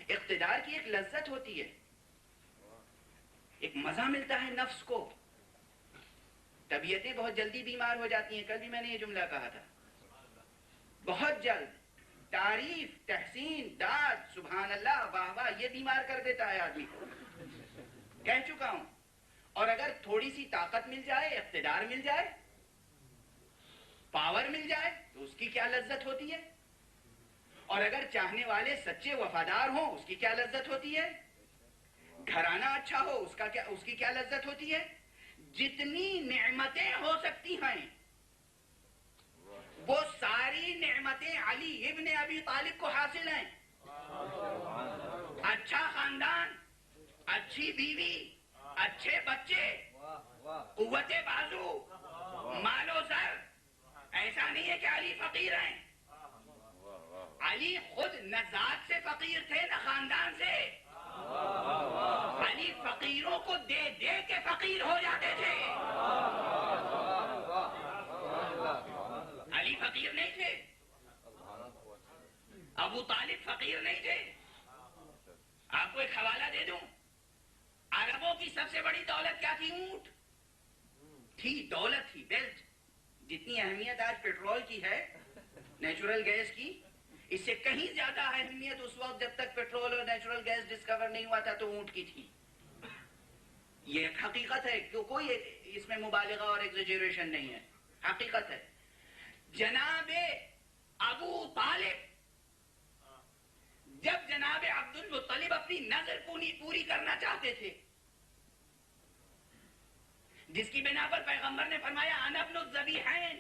اقتدار کی ایک لذت ہوتی ہے، ایک مزہ ملتا ہے نفس کو. طبیعتیں بہت جلدی بیمار ہو جاتی ہیں. کل بھی میں نے یہ جملہ کہا تھا، بہت جلد. تعریف، تحسین، داد، سبحان اللہ، واہ واہ، یہ بیمار کر دیتا ہے آدمی کو. کہہ چکا ہوں. اور اگر تھوڑی سی طاقت مل جائے، اقتدار مل جائے، پاور مل جائے تو اس کی کیا لذت ہوتی ہے. اور اگر چاہنے والے سچے وفادار ہوں، اس کی کیا لذت ہوتی ہے. گھرانہ اچھا ہو، اس کی کیا لذت ہوتی ہے. جتنی نعمتیں ہو سکتی ہیں وہ ساری نعمتیں علی ابن ابی طالب کو حاصل ہیں. اچھا خاندان، اچھی بیوی، اچھے بچے، قوت بازو، مال و زر. ایسا نہیں ہے کہ علی فقیر ہیں. علی خود نہ ذات سے فقیر تھے نہ خاندان سے. علی فقیروں کو دے دے کے فقیر ہو جاتے تھے. علی فقیر نہیں تھے، ابو طالب فقیر نہیں تھے. آپ کو ایک حوالہ دے دوں، عربوں کی سب سے بڑی دولت کیا تھی؟ اونٹ تھی، دولت تھی، بیلٹ. جتنی اہمیت آج پیٹرول کی ہے، نیچرل گیس کی، اس سے کہیں زیادہ اہمیت اس وقت جب تک پیٹرول اور نیچرل گیس ڈسکور نہیں ہوا تھا تو اونٹ کی تھی. یہ ایک حقیقت ہے، کوئی اس میں مبالغہ اور ایگزیجریشن نہیں ہے، حقیقت ہے. جناب ابو طالب جب جناب عبد المطلب اپنی نظر پوری کرنا چاہتے تھے، جس کی بنا پر پیغمبر نے فرمایا انا ابن الذبیحین،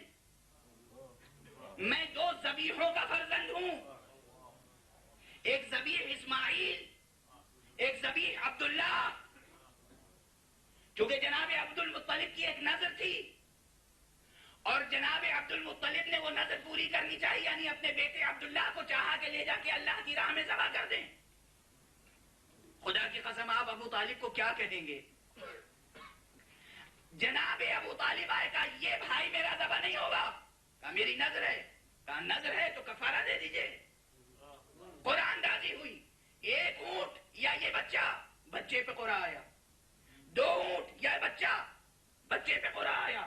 میں دو ذبیحوں کا فرزند ہوں، ایک ذبیح اسماعیل، ایک ذبیح عبداللہ. چونکہ جناب عبد المطلب کی ایک نظر تھی اور جناب عبد المطلب نے وہ نظر پوری کرنی چاہیے، یعنی اپنے بیٹے عبداللہ کو چاہا کہ لے جا کے اللہ کی راہ میں ذبح کر دیں. خدا کی قسم آپ ابو طالب کو کیا کہیں گے؟ جناب ابو طالب آئے، کہا یہ بھائی میرا ذبح نہیں ہوگا. کہا میری نظر ہے. کہا نظر ہے تو کفارہ دے دیجئے. قرآن نازل ہوئی، ایک اونٹ یا یہ بچہ، بچے پہ قرآن آیا. 2 اونٹ یا بچہ، بچے پہ قرآن آیا.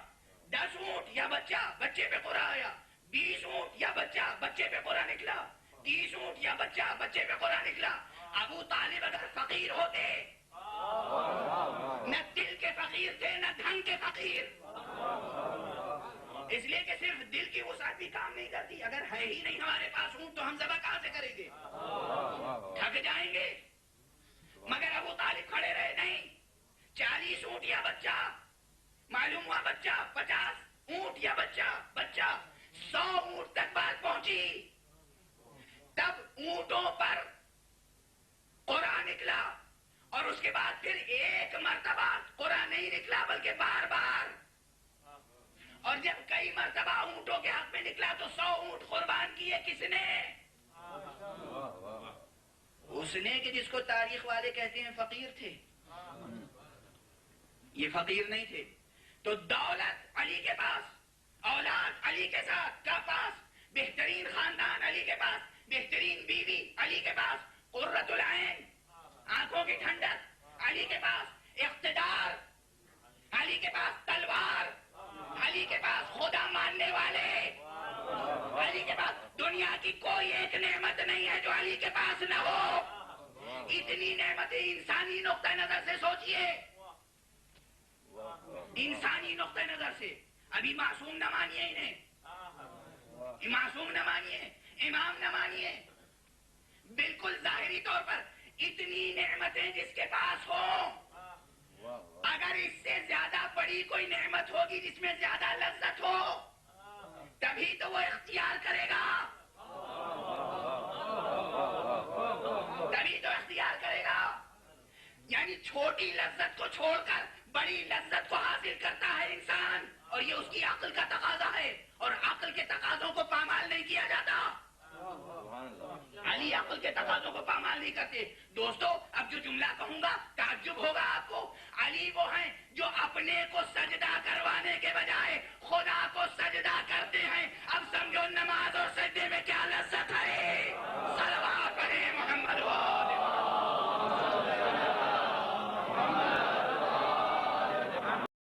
10 اونٹ یا بچہ، بچے پہ قرآن آیا. 20 اونٹ یا بچہ، بچے پہ قرآن نکلا. 30 اونٹ یا بچہ، بچے پہ قرآن نکلا. ابو طالب اگر فقیر ہوتے، نہ دل کے فقیر تھے نہ دھن کے فقیر، اس لیے کہ صرف دل کی وسعت بھی کام نہیں کرتی. اگر ہے ہی نہیں ہمارے پاس اونٹ تو ہم ذبح کہاں سے کریں گے؟ تھک جائیں گے. مگر ابو طالب کھڑے رہے، نہیں، 40 اونٹ یا بچہ. معلوم ہوا بچہ، 50 اونٹ یا بچہ، بچہ 100 اونٹ تک بات پہنچی. تب اونٹوں پر قرآن نکلا اور اس کے بعد پھر ایک مرتبہ قرآن نہیں نکلا بلکہ بار بار. اور جب کئی مرتبہ اونٹوں کے حق میں نکلا تو 100 اونٹ قربان کیے. کس نے؟ اس نے کہ جس کو تاریخ والے کہتے ہیں فقیر تھے. یہ فقیر نہیں تھے. تو دولت علی کے پاس، اولاد علی کے ساتھ کا پاس، بہترین خاندان علی کے پاس، بہترین بیوی علی کے پاس، قرۃ العین، آنکھوں کی ٹھنڈک علی کے پاس، اقتدار علی کے پاس، تلوار علی کے پاس، خدا ماننے والے علی کے پاس. دنیا کی کوئی ایک نعمت نہیں ہے جو علی کے پاس نہ ہو. اتنی نعمتیں انسانی نقطہ نظر سے سوچئے، انسانی نقطہ نظر سے. ابھی معصوم نہ مانیے انہیں، معصوم نہ مانیے، امام نہ مانیے. بالکل ظاہری طور پر اتنی نعمتیں جس کے پاس ہوں، اگر اس سے زیادہ بڑی کوئی نعمت ہوگی جس میں زیادہ لذت ہو، تبھی تو وہ اختیار کرے گا، تبھی تو اختیار کرے گا. یعنی چھوٹی لذت کو چھوڑ کر بڑی لذت کو حاصل کرتا ہے انسان، اور یہ اس کی عقل کا تقاضا ہے، اور عقل کے تقاضوں کو پامال نہیں کیا جاتا. علی عقل کے تقاضوں کو پامال نہیں کرتے. دوستو اب جو جملہ کہوں گا تعجب ہوگا آپ کو. علی وہ ہیں جو اپنے کو سجدہ کروانے کے بجائے خدا کو سجدہ کرتے ہیں. اب سمجھو نماز اور